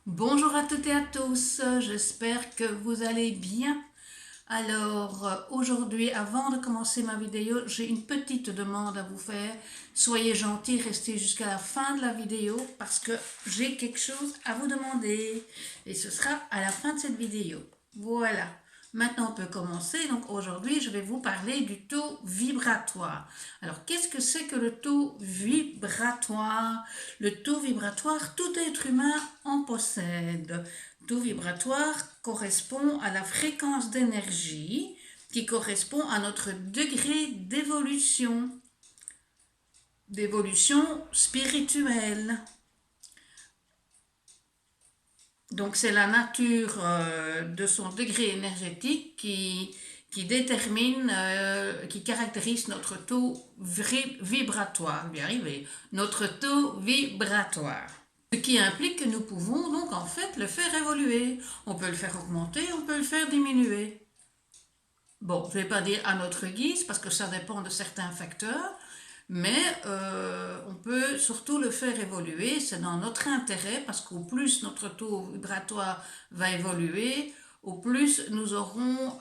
Bonjour à toutes et à tous, j'espère que vous allez bien. Alors aujourd'hui, avant de commencer ma vidéo, j'ai une petite demande à vous faire. Soyez gentils, restez jusqu'à la fin de la vidéo parce que j'ai quelque chose à vous demander et ce sera à la fin de cette vidéo. Voilà. Maintenant, on peut commencer. Donc aujourd'hui, je vais vous parler du taux vibratoire. Alors, qu'est-ce que c'est que le taux vibratoire? Le taux vibratoire, tout être humain en possède. Le taux vibratoire correspond à la fréquence d'énergie qui correspond à notre degré d'évolution spirituelle. Donc c'est la nature de son degré énergétique qui détermine, qui caractérise notre taux vibratoire, je vais y arriver, notre taux vibratoire. Ce qui implique que nous pouvons donc en fait le faire évoluer. On peut le faire augmenter, on peut le faire diminuer. Bon, je ne vais pas dire à notre guise parce que ça dépend de certains facteurs, mais on peut surtout le faire évoluer. C'est dans notre intérêt parce qu'au plus notre taux vibratoire va évoluer, au plus nous aurons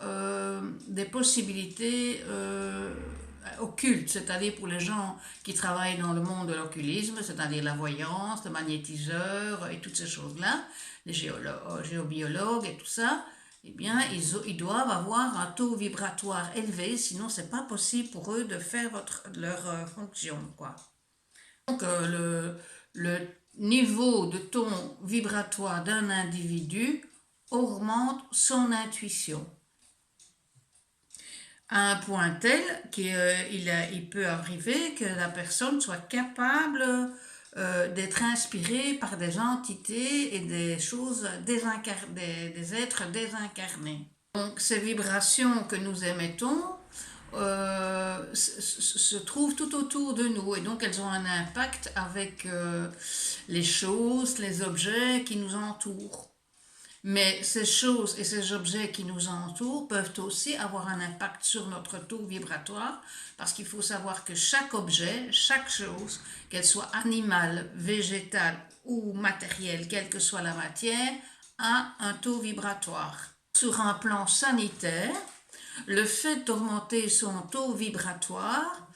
des possibilités occultes, c'est-à-dire pour les gens qui travaillent dans le monde de l'occultisme, c'est-à-dire la voyance, le magnétiseur et toutes ces choses-là, les géobiologues et tout ça, eh bien, ils doivent avoir un taux vibratoire élevé, sinon c'est pas possible pour eux de faire leur fonction, quoi. Donc, le niveau de ton vibratoire d'un individu augmente son intuition à un point tel qu'il peut arriver que la personne soit capable d'être inspirée par des entités et des choses des êtres désincarnés. Donc ces vibrations que nous émettons se trouvent tout autour de nous et donc elles ont un impact avec les choses, les objets qui nous entourent. Mais ces choses et ces objets qui nous entourent peuvent aussi avoir un impact sur notre taux vibratoire parce qu'il faut savoir que chaque objet, chaque chose, qu'elle soit animale, végétale ou matérielle, quelle que soit la matière, a un taux vibratoire. Sur un plan sanitaire, le fait d'augmenter son taux vibratoire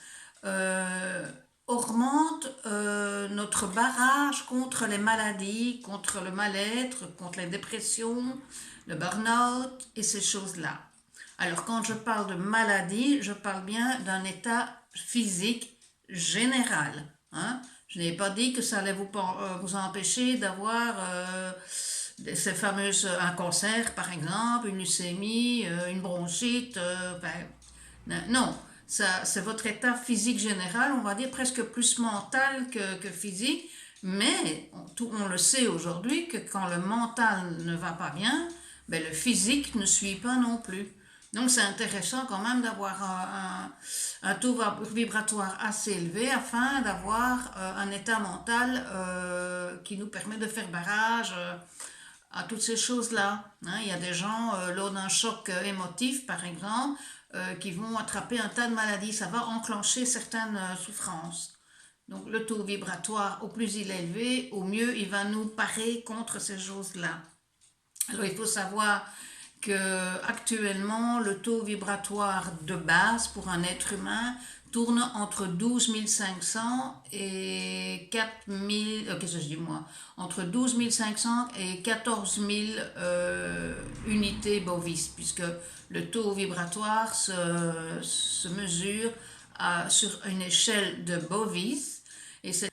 augmente notre barrage contre les maladies, contre le mal-être, contre les dépressions, le burn-out et ces choses-là. Alors quand je parle de maladie, je parle bien d'un état physique général. Hein? Je n'ai pas dit que ça allait vous empêcher d'avoir ces fameuses, un cancer par exemple, une leucémie, une bronchite, non, c'est votre état physique général, on va dire presque plus mental que physique, mais on le sait aujourd'hui que quand le mental ne va pas bien, ben le physique ne suit pas non plus. Donc c'est intéressant quand même d'avoir un taux vibratoire assez élevé afin d'avoir un état mental qui nous permet de faire barrage à toutes ces choses-là. Hein, il y a des gens, lors d'un choc émotif par exemple, qui vont attraper un tas de maladies. Ça va enclencher certaines souffrances. Donc le taux vibratoire, au plus il est élevé, au mieux il va nous parer contre ces choses-là. Alors il faut savoir que actuellement le taux vibratoire de base pour un être humain tourne entre 12 500 et 4 000, qu'est-ce que je dis moi, entre 12 500 et 14 000 unités bovis, puisque le taux vibratoire se mesure sur une échelle de bovis, et c'est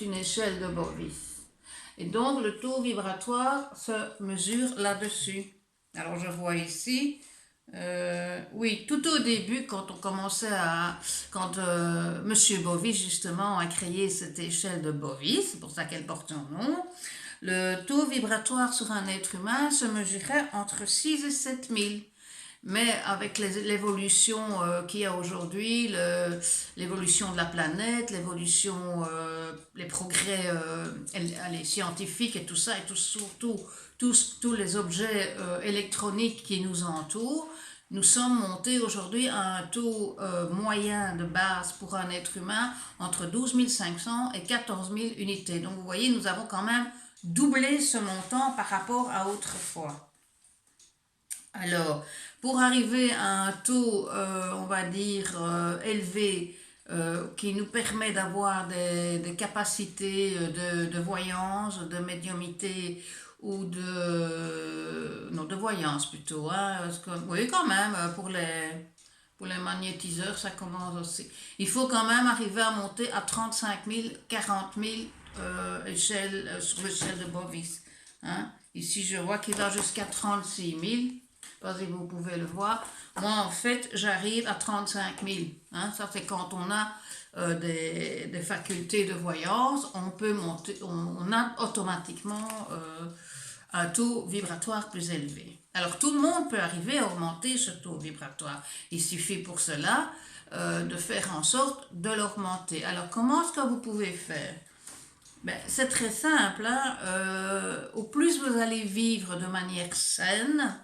une échelle de bovis. Et donc le taux vibratoire se mesure là-dessus. Alors je vois ici, oui, tout au début, quand on commençait quand Monsieur Bovis justement a créé cette échelle de Bovis, c'est pour ça qu'elle porte son nom, le taux vibratoire sur un être humain se mesurait entre 6 et 7 000. Mais avec l'évolution qu'il y a aujourd'hui, l'évolution de la planète, les progrès les scientifiques et tout ça, et surtout tous les objets électroniques qui nous entourent, nous sommes montés aujourd'hui à un taux moyen de base pour un être humain entre 12 500 et 14 000 unités. Donc vous voyez, nous avons quand même doubler ce montant par rapport à autrefois. Alors, pour arriver à un taux, on va dire, élevé, qui nous permet d'avoir des capacités de voyance, de médiumité ou non, de voyance plutôt, hein, oui, quand même, pour les magnétiseurs, ça commence aussi. Il faut quand même arriver à monter à 35 000, 40 000 sur l'échelle de Bovis. Hein. Ici, je vois qu'il va jusqu'à 36 000. Je ne sais pas si vous pouvez le voir. Moi, en fait, j'arrive à 35 000. Hein. Ça, c'est quand on a des facultés de voyance, on peut monter, on a automatiquement un taux vibratoire plus élevé. Alors tout le monde peut arriver à augmenter ce taux vibratoire. Il suffit pour cela de faire en sorte de l'augmenter. Alors comment est-ce que vous pouvez faire? Ben, c'est très simple. Hein? Au plus vous allez vivre de manière saine,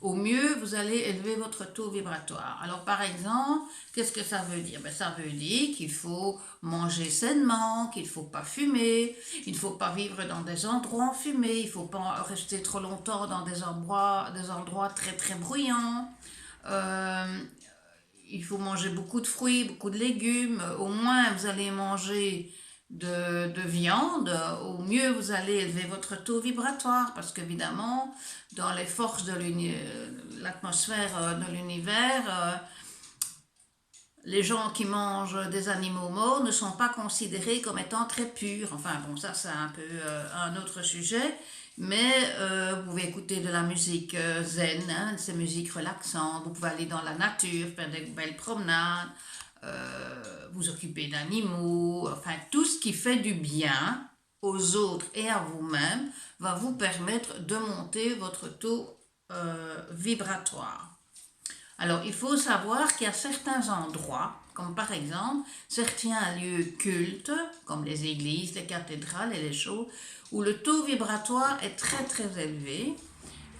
au mieux vous allez élever votre taux vibratoire. Alors par exemple, qu'est-ce que ça veut dire? Ben, ça veut dire qu'il faut manger sainement, qu'il ne faut pas fumer, il ne faut pas vivre dans des endroits enfumés, il ne faut pas rester trop longtemps dans des endroits très très bruyants. Euh, il faut manger beaucoup de fruits, beaucoup de légumes. Au moins vous allez manger de viande, au mieux vous allez élever votre taux vibratoire parce qu'évidemment, dans les forces de l'atmosphère de l'univers, les gens qui mangent des animaux morts ne sont pas considérés comme étant très purs. Enfin bon, ça c'est un peu un autre sujet, mais vous pouvez écouter de la musique zen, hein, ces musiques relaxantes, vous pouvez aller dans la nature, faire des belles promenades, vous occuper d'animaux, enfin tout ce qui fait du bien aux autres et à vous-même va vous permettre de monter votre taux vibratoire. Alors, il faut savoir qu'il y a certains endroits, comme par exemple certains lieux cultes, comme les églises, les cathédrales et les choses, où le taux vibratoire est très très élevé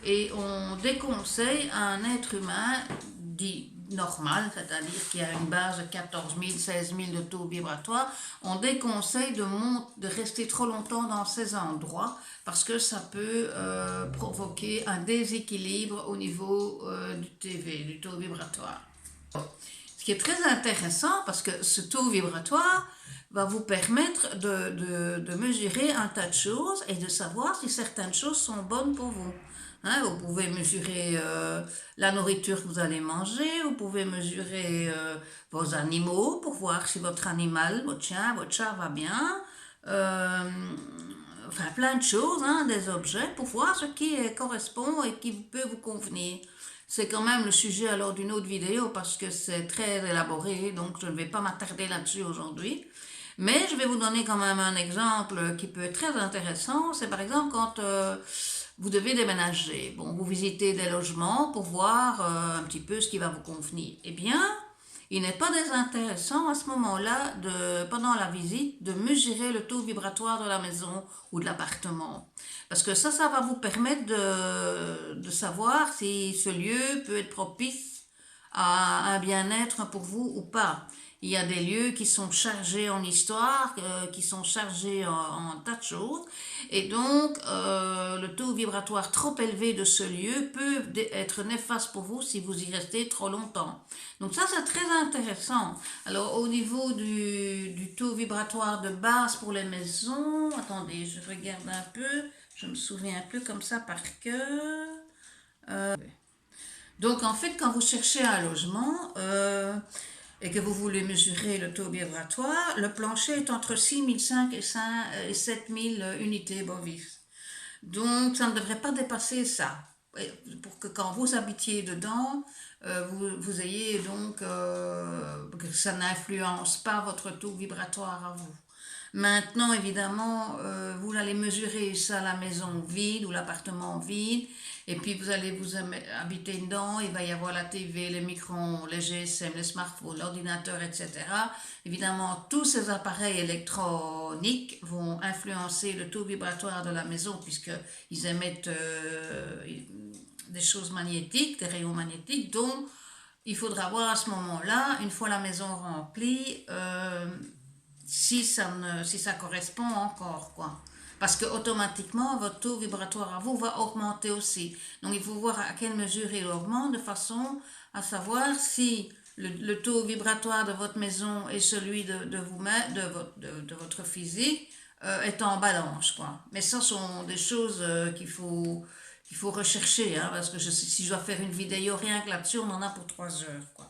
et on déconseille à un être humain dit normal, c'est-à-dire qui a une base de 14 000, 16 000 de taux vibratoire, on déconseille de rester trop longtemps dans ces endroits parce que ça peut provoquer un déséquilibre au niveau du taux vibratoire. Ce qui est très intéressant parce que ce taux vibratoire va vous permettre de mesurer un tas de choses et de savoir si certaines choses sont bonnes pour vous. Hein, vous pouvez mesurer la nourriture que vous allez manger, vous pouvez mesurer vos animaux pour voir si votre animal, votre chien, votre chat va bien. Euh, enfin, plein de choses, hein, des objets pour voir ce qui correspond et qui peut vous convenir. C'est quand même le sujet alors d'une autre vidéo parce que c'est très élaboré, donc je ne vais pas m'attarder là-dessus aujourd'hui. Mais je vais vous donner quand même un exemple qui peut être très intéressant. C'est par exemple quand vous devez déménager. Bon, vous visitez des logements pour voir un petit peu ce qui va vous convenir. Eh bien, il n'est pas désintéressant à ce moment-là, pendant la visite, de mesurer le taux vibratoire de la maison ou de l'appartement. Parce que ça va vous permettre de savoir si ce lieu peut être propice à un bien-être pour vous ou pas. Il y a des lieux qui sont chargés en histoire, qui sont chargés en tas de choses. Et donc, le taux vibratoire trop élevé de ce lieu peut être néfaste pour vous si vous y restez trop longtemps. Donc ça, c'est très intéressant. Alors, au niveau du taux vibratoire de base pour les maisons, attendez, je regarde un peu, je me souviens un peu comme ça par cœur. Donc, en fait, quand vous cherchez un logement et que vous voulez mesurer le taux vibratoire, le plancher est entre 6 500 et 7 000 unités Bovis. Donc, ça ne devrait pas dépasser ça. Pour que quand vous habitiez dedans, vous ayez donc que ça n'influence pas votre taux vibratoire à vous. Maintenant, évidemment, vous allez mesurer ça à la maison vide ou l'appartement vide, et puis vous allez vous habiter dedans, il va y avoir la TV, les micro-ondes, les GSM, les smartphones, l'ordinateur, etc. Évidemment, tous ces appareils électroniques vont influencer le taux vibratoire de la maison, puisqu'ils émettent des choses magnétiques, des rayons magnétiques, donc il faudra voir à ce moment-là, une fois la maison remplie, si ça correspond encore, quoi. Parce que automatiquement, votre taux vibratoire à vous va augmenter aussi. Donc, il faut voir à quelle mesure il augmente de façon à savoir si le taux vibratoire de votre maison et celui de vous-même, de votre physique, est en balance, quoi. Mais ça sont des choses qu'il faut rechercher, hein, parce que si je dois faire une vidéo rien que là-dessus, on en a pour 3 heures, quoi.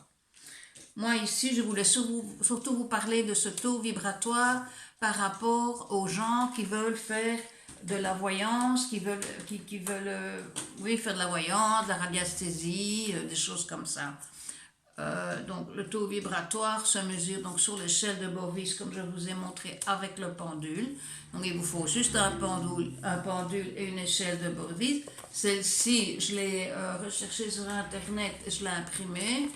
Moi, ici, je voulais surtout vous parler de ce taux vibratoire par rapport aux gens qui veulent faire de la voyance, qui veulent oui, faire de la voyance, de la radiesthésie, des choses comme ça. Donc, le taux vibratoire se mesure donc sur l'échelle de Bovis, comme je vous ai montré avec le pendule. Donc, il vous faut juste un pendule et une échelle de Bovis. Celle-ci, je l'ai recherchée sur Internet et je l'ai imprimée.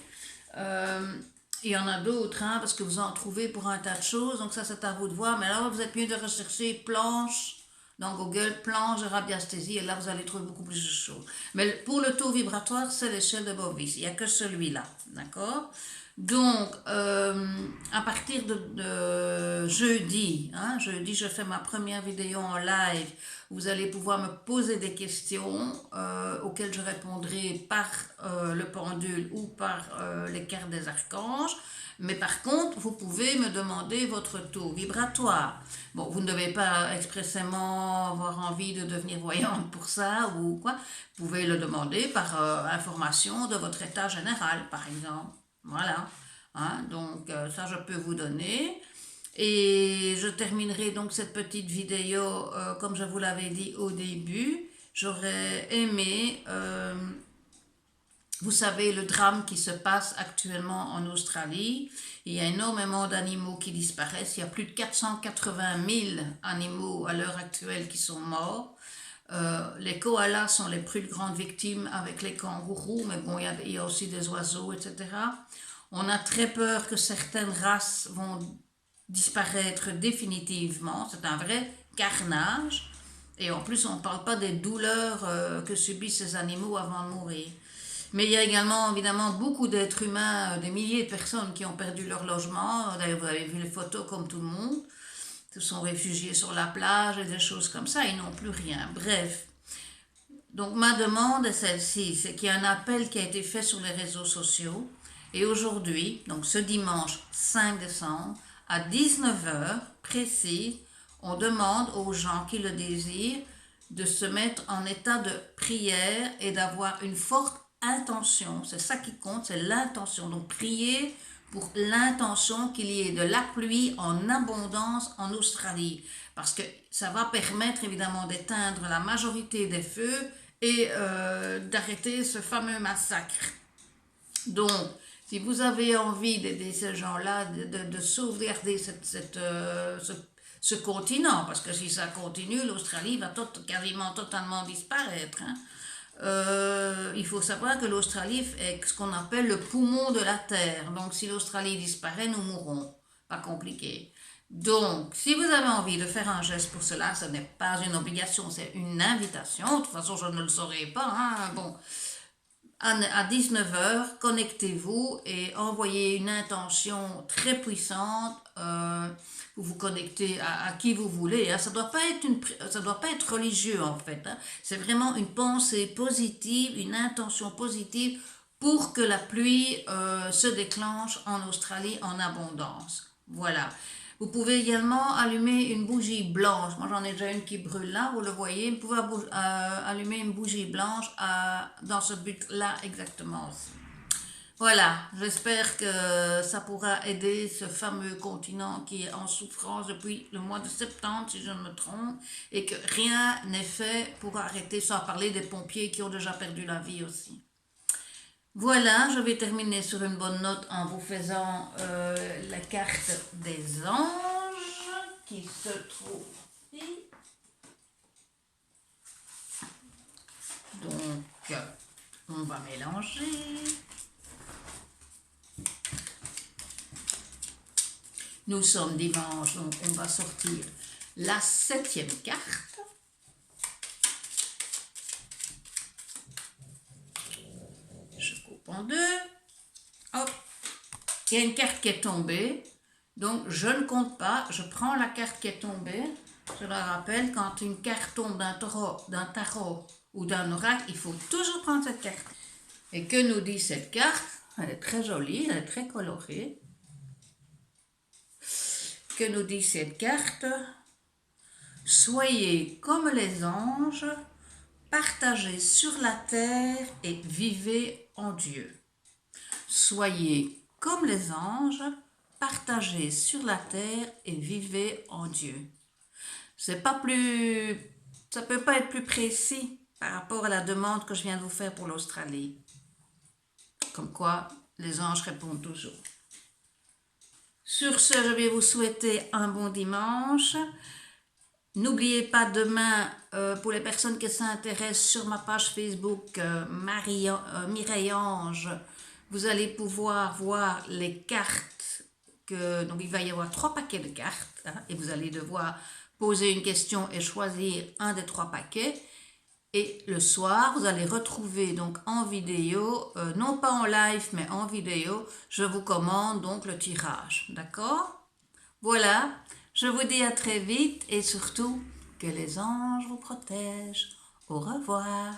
Il y en a d'autres, hein, parce que vous en trouvez pour un tas de choses, donc ça c'est à vous de voir. Mais là, vous êtes mieux de rechercher planche dans Google, planche de radiesthésie, et là vous allez trouver beaucoup plus de choses. Mais pour le taux vibratoire, c'est l'échelle de Bovis, il n'y a que celui-là, d'accord? Donc, à partir de jeudi, hein, jeudi, je fais ma première vidéo en live. Vous allez pouvoir me poser des questions auxquelles je répondrai par le pendule ou par les cartes des archanges. Mais par contre, vous pouvez me demander votre taux vibratoire. Bon, vous ne devez pas expressément avoir envie de devenir voyante pour ça ou quoi. Vous pouvez le demander par information de votre état général, par exemple. Voilà, hein, donc ça je peux vous donner. Et je terminerai donc cette petite vidéo, comme je vous l'avais dit au début. J'aurais aimé, vous savez, le drame qui se passe actuellement en Australie. Il y a énormément d'animaux qui disparaissent. Il y a plus de 480 000 animaux à l'heure actuelle qui sont morts. Les koalas sont les plus grandes victimes avec les kangourous, mais bon, il y a aussi des oiseaux, etc. On a très peur que certaines races vont disparaître définitivement. C'est un vrai carnage. Et en plus, on ne parle pas des douleurs que subissent ces animaux avant de mourir. Mais il y a également, évidemment, beaucoup d'êtres humains, des milliers de personnes qui ont perdu leur logement. D'ailleurs, vous avez vu les photos comme tout le monde. Se sont réfugiés sur la plage et des choses comme ça. Ils n'ont plus rien. Bref. Donc, ma demande est celle-ci. C'est qu'il y a un appel qui a été fait sur les réseaux sociaux. Et aujourd'hui, donc ce dimanche 5 décembre, à 19 heures précis, on demande aux gens qui le désirent de se mettre en état de prière et d'avoir une forte intention. C'est ça qui compte, c'est l'intention. Donc prier pour l'intention qu'il y ait de la pluie en abondance en Australie. Parce que ça va permettre évidemment d'éteindre la majorité des feux et d'arrêter ce fameux massacre. Donc, si vous avez envie d'aider ces gens-là, de sauvegarder ce continent, parce que si ça continue, l'Australie va quasiment totalement disparaître. Hein. Il faut savoir que l'Australie est ce qu'on appelle le poumon de la Terre. Donc, si l'Australie disparaît, nous mourrons. Pas compliqué. Donc, si vous avez envie de faire un geste pour cela, ce n'est pas une obligation, c'est une invitation. De toute façon, je ne le saurai pas. Hein. Bon. À 19 heures, connectez-vous et envoyez une intention très puissante. Vous vous connectez à qui vous voulez. Hein. Ça doit pas être religieux en fait. Hein. C'est vraiment une pensée positive, une intention positive pour que la pluie se déclenche en Australie en abondance. Voilà. Vous pouvez également allumer une bougie blanche. Moi, j'en ai déjà une qui brûle là, vous le voyez. Vous pouvez allumer une bougie blanche dans ce but-là exactement aussi. Voilà, j'espère que ça pourra aider ce fameux continent qui est en souffrance depuis le mois de septembre, si je ne me trompe, et que rien n'est fait pour arrêter, sans parler des pompiers qui ont déjà perdu la vie aussi. Voilà, je vais terminer sur une bonne note en vous faisant la carte des anges qui se trouve ici. Donc, on va mélanger. Nous sommes dimanche, donc on va sortir la 7e carte. En deux, hop, il y a une carte qui est tombée, donc je ne compte pas, je prends la carte qui est tombée, je le rappelle, quand une carte tombe d'un tarot ou d'un oracle, il faut toujours prendre cette carte. Et que nous dit cette carte? Elle est très jolie, elle est très colorée. Que nous dit cette carte? Soyez comme les anges, partagez sur la terre et vivez en Dieu. Soyez comme les anges, partagez sur la terre et vivez en Dieu. C'est pas plus, ça peut pas être plus précis par rapport à la demande que je viens de vous faire pour l'Australie. Comme quoi, les anges répondent toujours. Sur ce, je vais vous souhaiter un bon dimanche. N'oubliez pas demain, pour les personnes qui s'intéressent sur ma page Facebook Mireille Ange, vous allez pouvoir voir les cartes. Donc il va y avoir 3 paquets de cartes hein, et vous allez devoir poser une question et choisir un des 3 paquets. Et le soir, vous allez retrouver donc en vidéo, non pas en live mais en vidéo, je vous commande donc le tirage. D'accord? Voilà, je vous dis à très vite et surtout que les anges vous protègent. Au revoir.